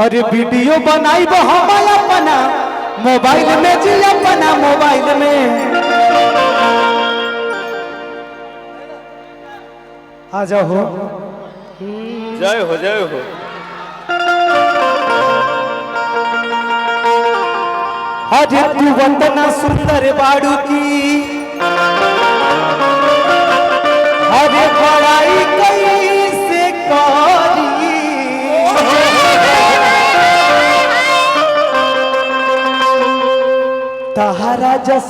अरे वीडियो बनाई हम अपना मोबाइल में जी अपना मोबाइल में आ जाओ हो जय हो जय हो। अरे तू वंदना सुंदर बाड़ू की अरे बड़ाई कैसे करी तहारा जस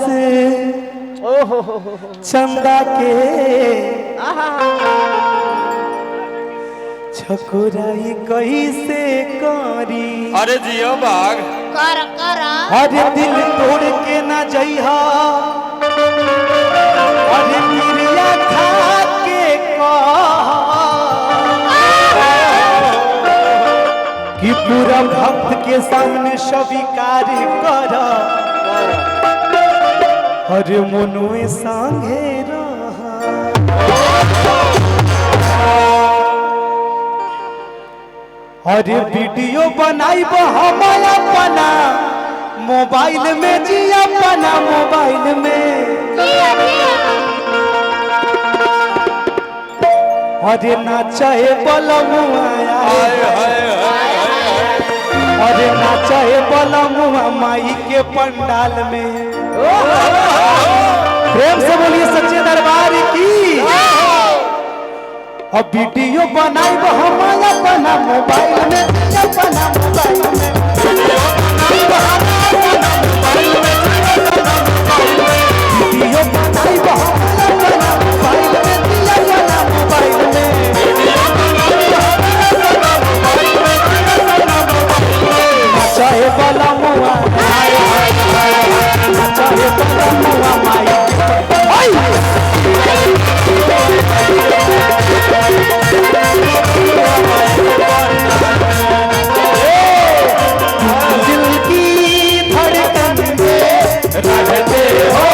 चंदा के छकुराई कैसे करी। अरे जियो बाग कर कर अरे दिल तोड़ के ना जइहा अरे मिरिया खा के कि पूरा भक्त के सामने स्वीकार कर अरे मनुए संगे रहा। अरे वीडियो बनाइब हम अपना मोबाइल में जी अपना मोबाइल में अरे नाचे बलमुआ अरे नाचे बलमुआ माई के पंडाल में। प्रेम से बोलिए सच्चे दरबार की। अब वीडियो बनाई हम अपना मोबाइल में अपना मोबाइल में वीडियो बनाई हम अपना मोबाइल में अपना मोबाइल में चाहे बला मुआ चाहे बला मुआ माई दिल की धड़कन में रहते हो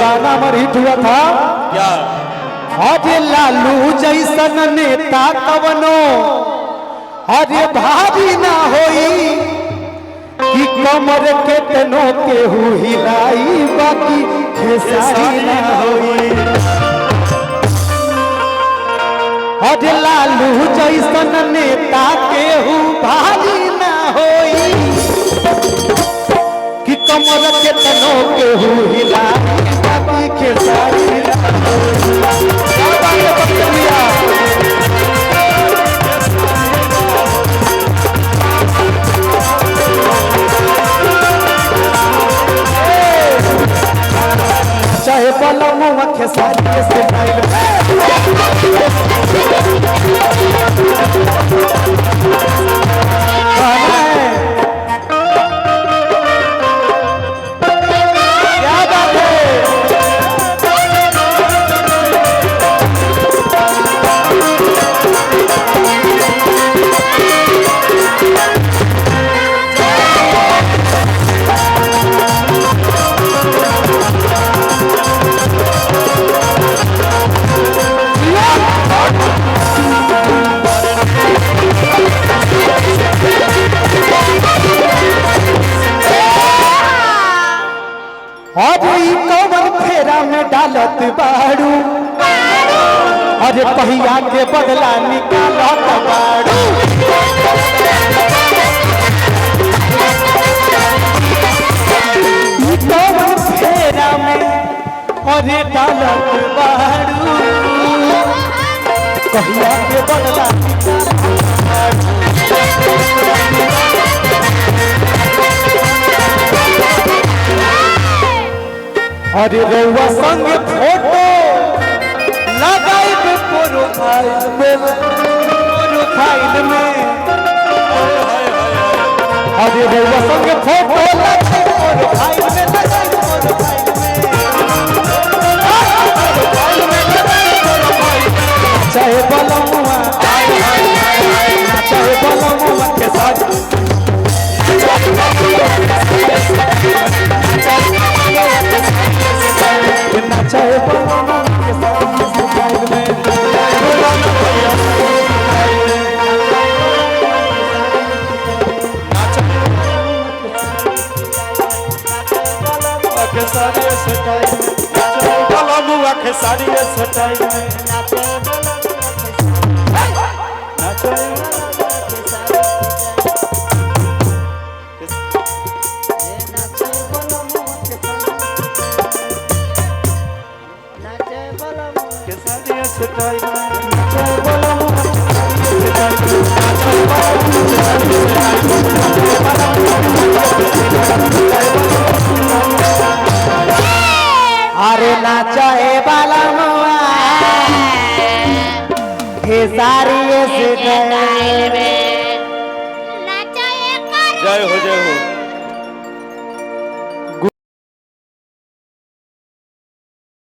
गाना मर हिट हुआ था क्या? अरे लालू जैसन नेता कवनो अरे भारी ना होई कि कमर के तनो के हिलाई बाकी खेसारी ना होई। अरे लालू जैसन नेता के भारी ना होई कि कमर के तनो के हिलाई बाकी खेसारी ना होई। चाहे बलमुआ खेसारी के स्टाइल क्या बात है। कौन फेरा में डालत बाड़ू अरे पहिया के बदला निकालत बाड़ू अरे डालत बाड़ू कहिया के बदला अरे रउआ संग फोटो लगाइब प्रोफाइल में अरे रउआ संग फोटो लगाइब प्रोफाइल में चाहे बलमुआ चाहे बलमुआ के साथ चाहे बलमुआ के साथ में बलमुआ के साड़ी सटाई में अरे नाचे वाला मुआ खेसारी से जय हो जय हो।